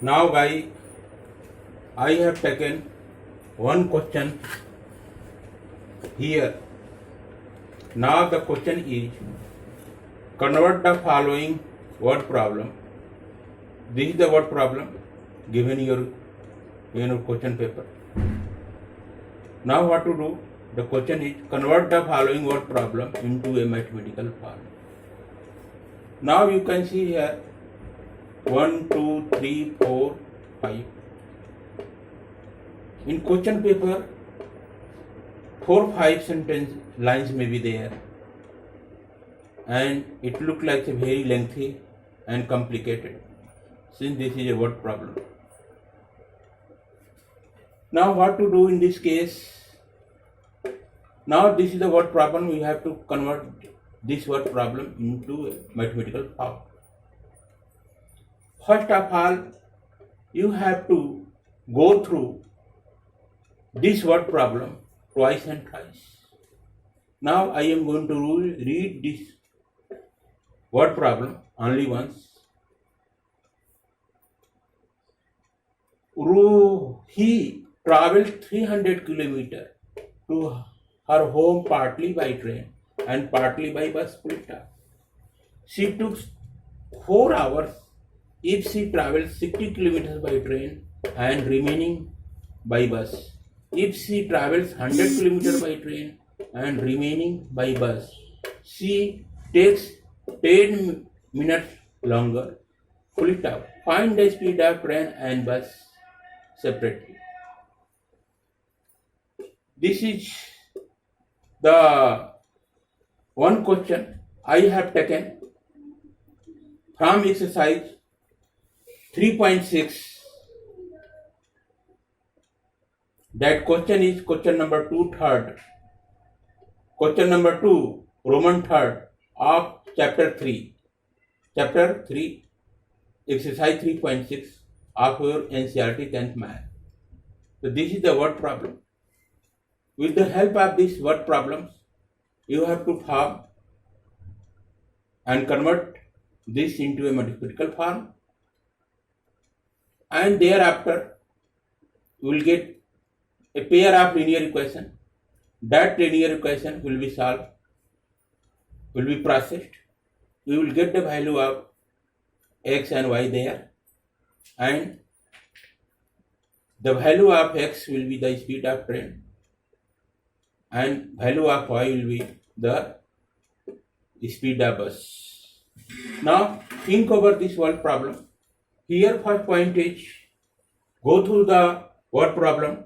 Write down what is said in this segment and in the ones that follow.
Now guys, I have taken one question here. Now the question is, convert the following word problem. This is the word problem given in your question paper. Now what to do? The question is, convert the following word problem into a mathematical form. Now you can see here 1, 2, 3, 4, 5. In question paper, 4-5 sentence lines may be there, and it look like a very lengthy and complicated, since this is a word problem. Now what to do in this case? Now this is the word problem. We have to convert this word problem into a mathematical form. First of all, you have to go through this word problem twice and thrice. Now I am going to read this word problem only once. He traveled 300 kilometers to her home partly by train and partly by bus. She took 4 hours if she travels 60 kilometers by train and remaining by bus. If she travels 100 kilometers by train and remaining by bus, she takes 10 minutes longer. Pull it up. Find the speed of train and bus separately. This is the one question I have taken from exercise 3.6. That question is question number 2, third. Question number 2, Roman third of chapter 3. Chapter 3, exercise 3.6 of your NCERT 10th math. So this is the word problem. With the help of these word problems, you have to form and convert this into a mathematical form, and thereafter you will get a pair of linear equation. That linear equation will be solved, will be processed. You will get the value of x and y there, and the value of x will be the speed of train, and value of y will be the speed of bus. Now think over this word problem. Here first point is, go through the word problem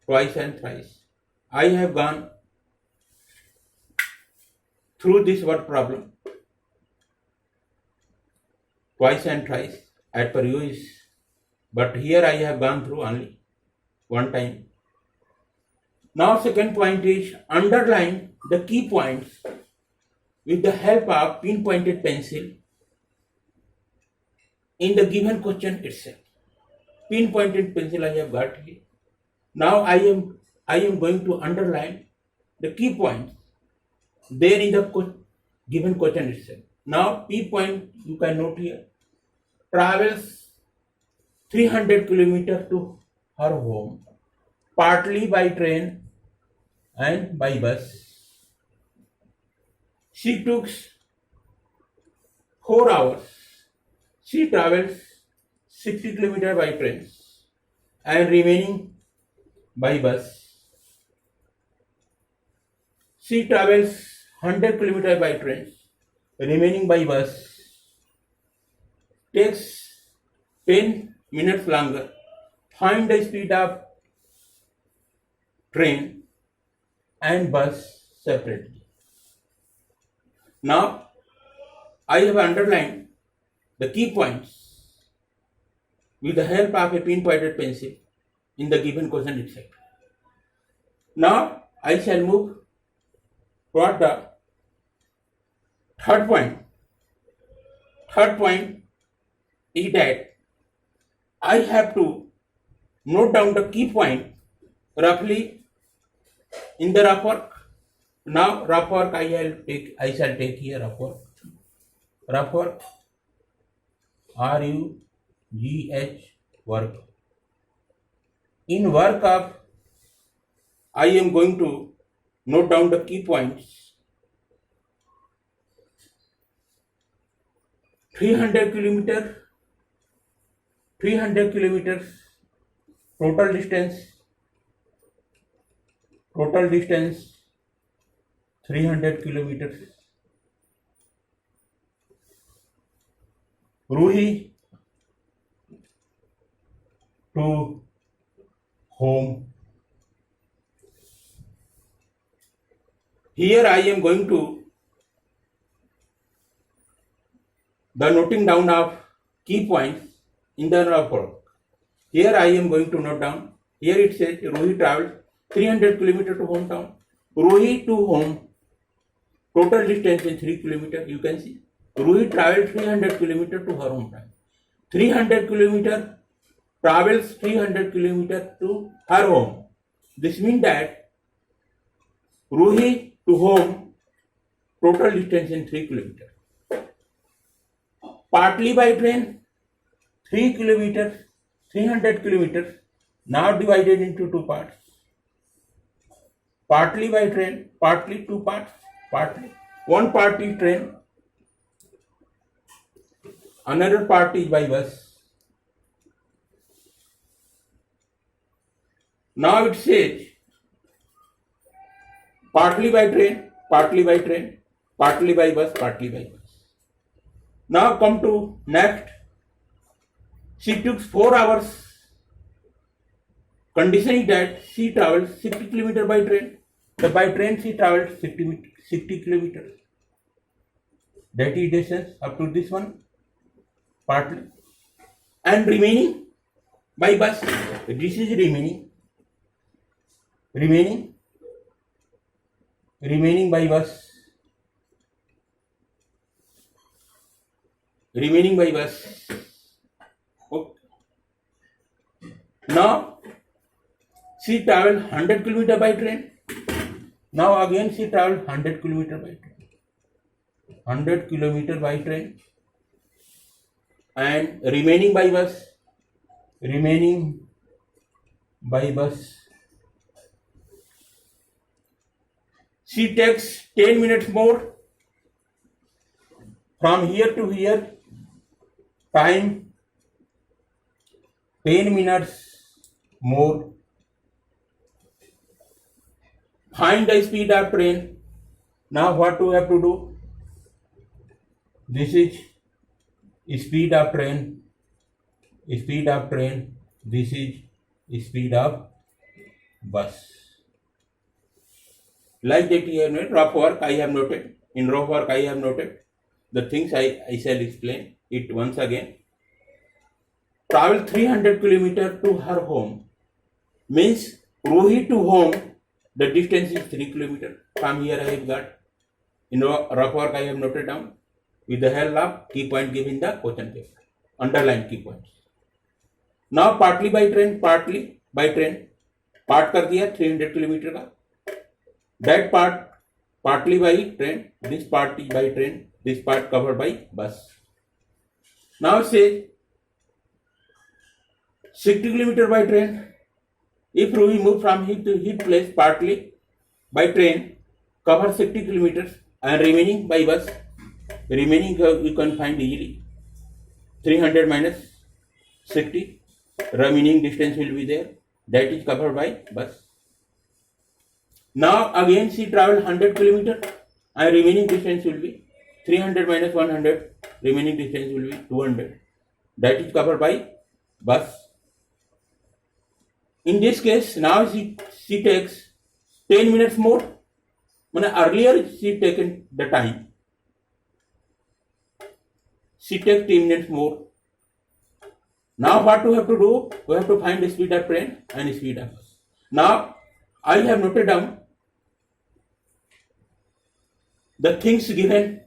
twice and thrice. I have gone through this word problem twice and thrice as per you is, but here I have gone through only one time. Now second point is, underline the key points with the help of pinpointed pencil in the given question itself. Pinpointed pencil I have got here. Now I am going to underline the key points there in the given question itself. Now P point you can note here. Travels 300 kilometers to her home, partly by train and by bus. She took 4 hours. She travels 60 kilometers by train and remaining by bus. She travels 100 kilometers by train, remaining by bus. Takes 10 minutes longer. Find the speed of train and bus separately. Now I have underlined the key points with the help of a pinpointed pencil in the given question itself. Now I shall move toward the third point. Third point is that I have to note down the key point roughly in the rough work. Now rough work I shall take here rough work. Rough work, RUGH work. In work of, I am going to note down the key points. 300 kilometers total distance 300 kilometers. Ruhi to home. Here I am going to the noting down of key points in the report. Here I am going to note down. Here it says Ruhi traveled 300 kilometers to hometown. Ruhi to home, total distance in 3 kilometers. You can see Ruhi traveled 300 kilometers to her hometown. 300 kilometers travels 300 kilometers to her home. This means that Ruhi to home, total distance in 3 kilometers. Partly by train, 3 kilometers, 300 kilometers, now divided into two parts. Partly by train, partly two parts, partly. One part is train, another part is by bus. Now it says partly by train, partly by train, partly by bus, partly by bus. Now come to next. She took 4 hours. Condition is that she travelled 60 kilometers by train. So by train she travelled 60 kilometers. That is distance up to this one, partly. And remaining by bus. This is remaining by bus. Okay. Now she travelled 100 kilometers by train. Now again she travelled 100 kilometers by train. 100 kilometers by train. And remaining by bus. She takes 10 minutes more from here to here. Time 10 minutes more. Find the speed of train. Now what do we have to do? This is speed of train. This is speed of bus. Like that you have noted, rough work I have noted. In rough work I have noted the things I shall explain it once again. Travel 300 kilometers to her home means Ruhi to home, the distance is 3 kilometers. From here I have got. In rough work I have noted down with the help of key point given in the question paper. Underline key points. Now partly by train, part कर दिया 300 kilometre का. That part partly by train, this part is by train, this part covered by bus. Now say 60 kilometers by train. If Ruhi move from here to his place partly by train, cover 60 kilometers and remaining by bus. Remaining you can find easily. 300 minus 60. Remaining distance will be there. That is covered by bus. Now again she travelled 100 kilometers and remaining distance will be 300 minus 100. Remaining distance will be 200. That is covered by bus. In this case, now she takes 10 minutes more. Earlier she taken the time. She takes 10 minutes more. Now what we have to do? We have to find the speed of train and speed of bus. Now I have noted down the things given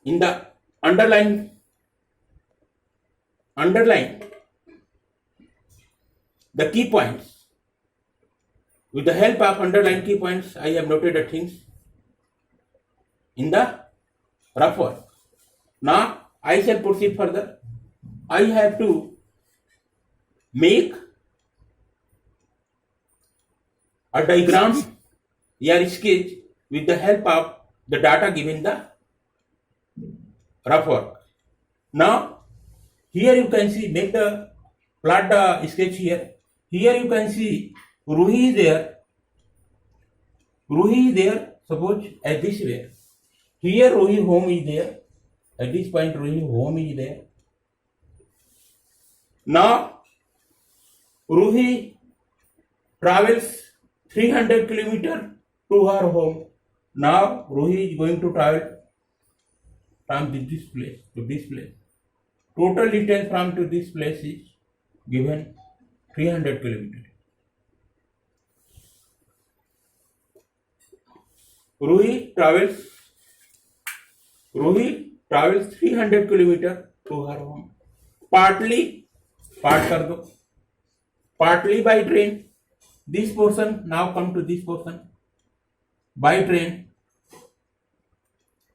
in the underline the key points. With the help of underline key points, I have noted the things in the rough work. Now I shall proceed further. I have to make a diagram or sketch with the help of the data given the rough work. Now here you can see, make the plot the sketch here. Here you can see Ruhi is there. Ruhi is there, suppose at this way. Here Ruhi home is there. At this point Ruhi home is there. Now Ruhi travels 300 kilometers to her home. Now Ruhi is going to travel from this place to this place. Total distance from to this place is given 300 kilometers. Ruhi travels 300 kilometers to her home. Partly by train. This portion now come to this portion by train,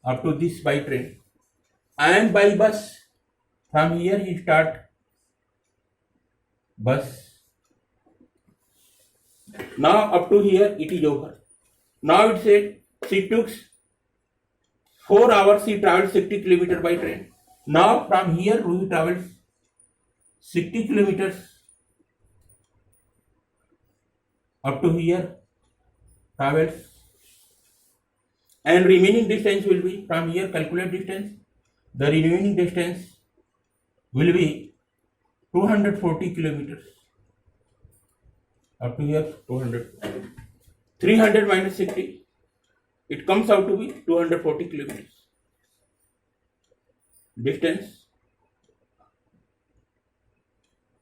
up to this by train, and by bus. From here he start bus. Now up to here it is over. Now it said she took 4 hours. She traveled 60 kilometers by train. Now from here Ruhi travels 60 kilometers up to here travels, and remaining distance will be, from here calculate distance. The remaining distance will be 240 kilometers up to here. 300 minus 60, it comes out to be 240 kilometers distance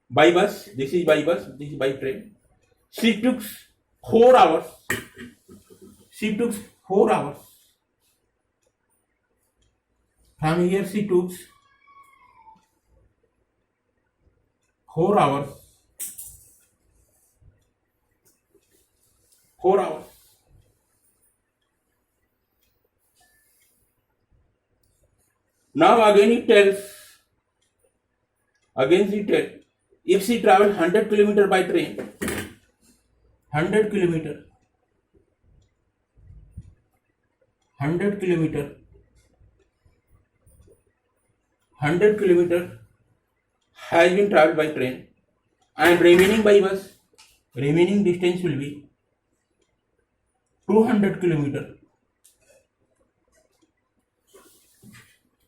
by bus. This is by bus, this is by train. She took 4 hours. From here she took 4 hours. Now again she tells, if she travel 100 kilometers by train, 100 kilometers has been traveled by train, and remaining by bus, remaining distance will be 200 kilometers.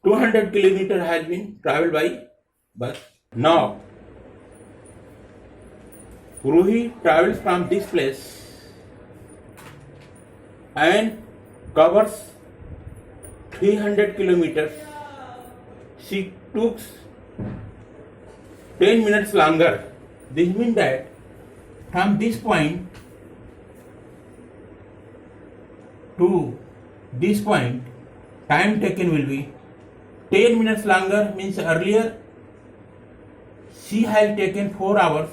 200 kilometers has been traveled by bus. Now Ruhi travels from this place and covers 300 kilometers. She took 10 minutes longer. This means that from this point to this point, time taken will be 10 minutes longer. Means earlier she has taken 4 hours.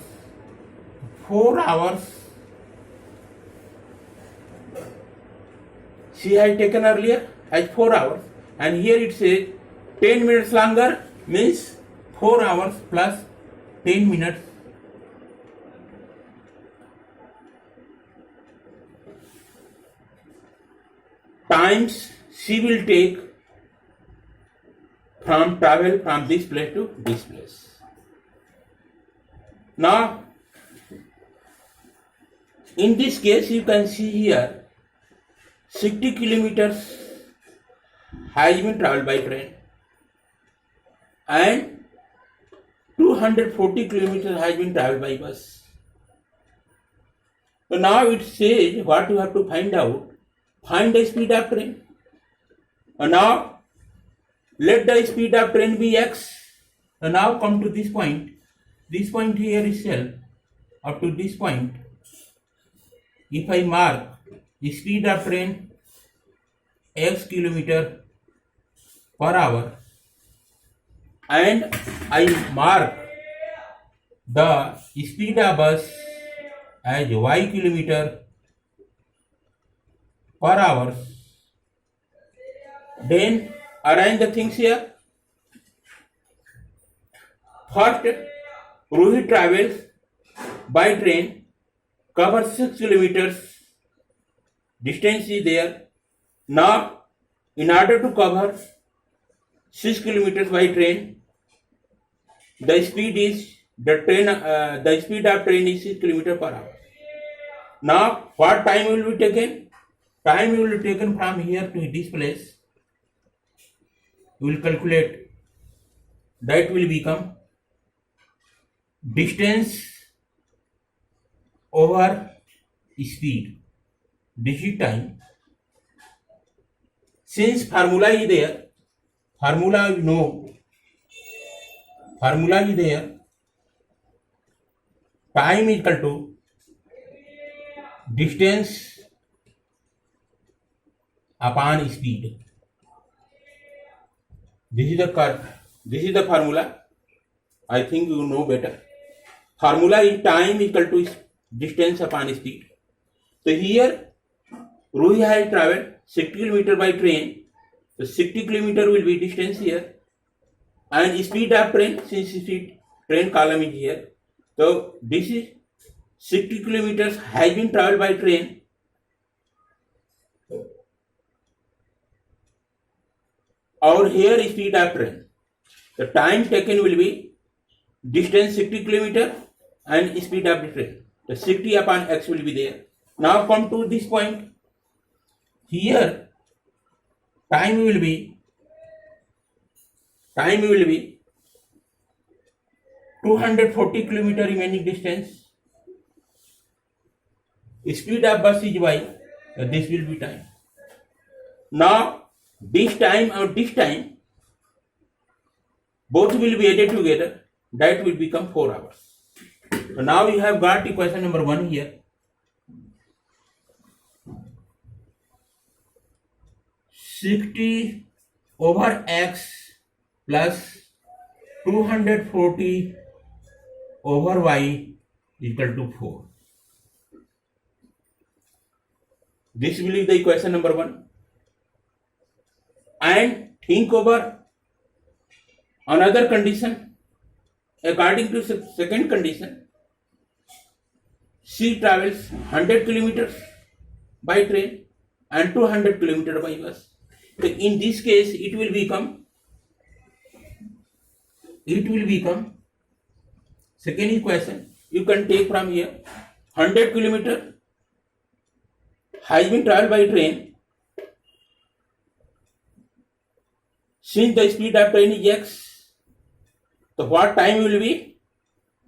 4 hours she has taken earlier as 4 hours, and here it says 10 minutes longer, means 4 hours plus 10 minutes. Times she will take from travel from this place to this place. Now in this case you can see here 60 kilometers has been traveled by train and 240 kilometers has been traveled by bus. So now it says what you have to find out. Find the speed of train. And now let the speed of train be x. And now come to this point. This point here is itself up to this point. If I mark the speed of train x kilometer per hour and I mark the speed of bus as y kilometer per hour, then arrange the things here. First, Rohit travels by train, covers 6 kilometers. Distance is there. Now, in order to cover 6 kilometers by train, the speed of train is 6 kilometers per hour. Now, what time will be taken? Time will be taken from here to this place. We will calculate. That will become distance over speed. This is time. Since formula is there, formula is there. Time is equal to distance upon speed. This is the curve. This is the formula. I think you know better. Formula is time equal to distance upon speed. So here, Rohit has traveled 60 km by train. So 60 km will be distance here. And speed of train, since speed train column is here. So this is 60 kilometers has been traveled by train. Or here speed of train. The time taken will be distance 60 km and speed of the train. The 60 upon x will be there. Now come to this point. Here time will be 240 km remaining distance. Speed of bus is y. This will be time. Now this time and this time both will be added together. That will become 4 hours. So now you have got equation number 1 here. (60 over x plus 240 over y equal to 4. This will be the equation number 1. And think over another condition. According to second condition, she travels 100 kilometers by train and 200 kilometers by bus. So in this case, it will become second equation. You can take from here 100 kilometers has been traveled by train. Since the speed of train is x, so what time will be?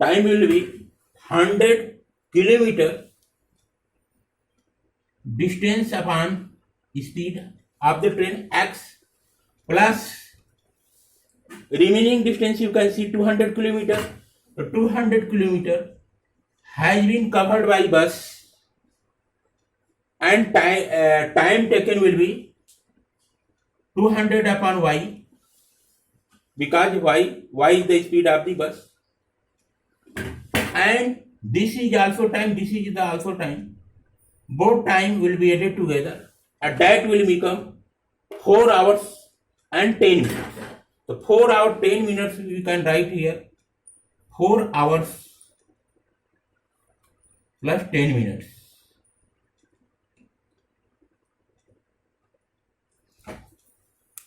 Time will be 100 kilometer distance upon speed of the train x plus remaining distance you can see 200 kilometer. So 200 kilometer has been covered by bus and time taken will be 200 upon y. Because y is the speed of the bus, and this is also time, this is the also time. Both time will be added together, and that will become 4 hours and 10 minutes. So 4 hours 10 minutes we can write here. 4 hours plus 10 minutes.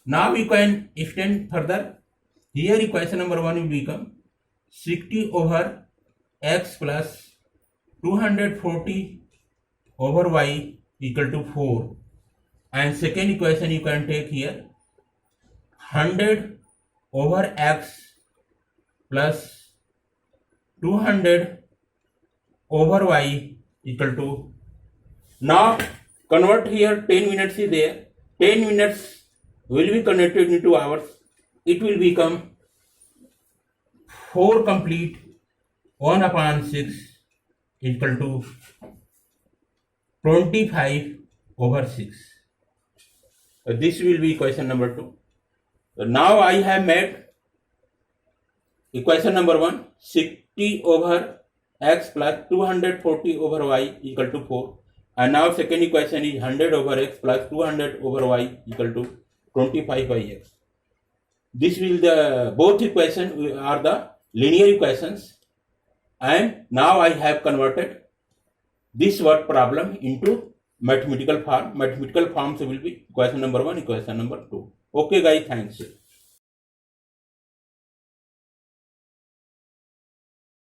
Now we can extend further. Here equation number 1 will become 60 over x plus 240 over y equal to 4. And second equation you can take here 100 over x plus 200 over y equal to. Now convert here 10 minutes is there. 10 minutes will be converted into hours. It will become 4 complete 1 upon 6 equal to 25 over 6. This will be equation number 2. So now I have made equation number 1 60 over x plus 240 over y equal to 4. And now second equation is 100 over x plus 200 over y equal to 25 by x. This will the both equations are the linear equations, and now I have converted this word problem into mathematical form. Mathematical forms will be equation number 1, equation number 2. Okay guys, thanks.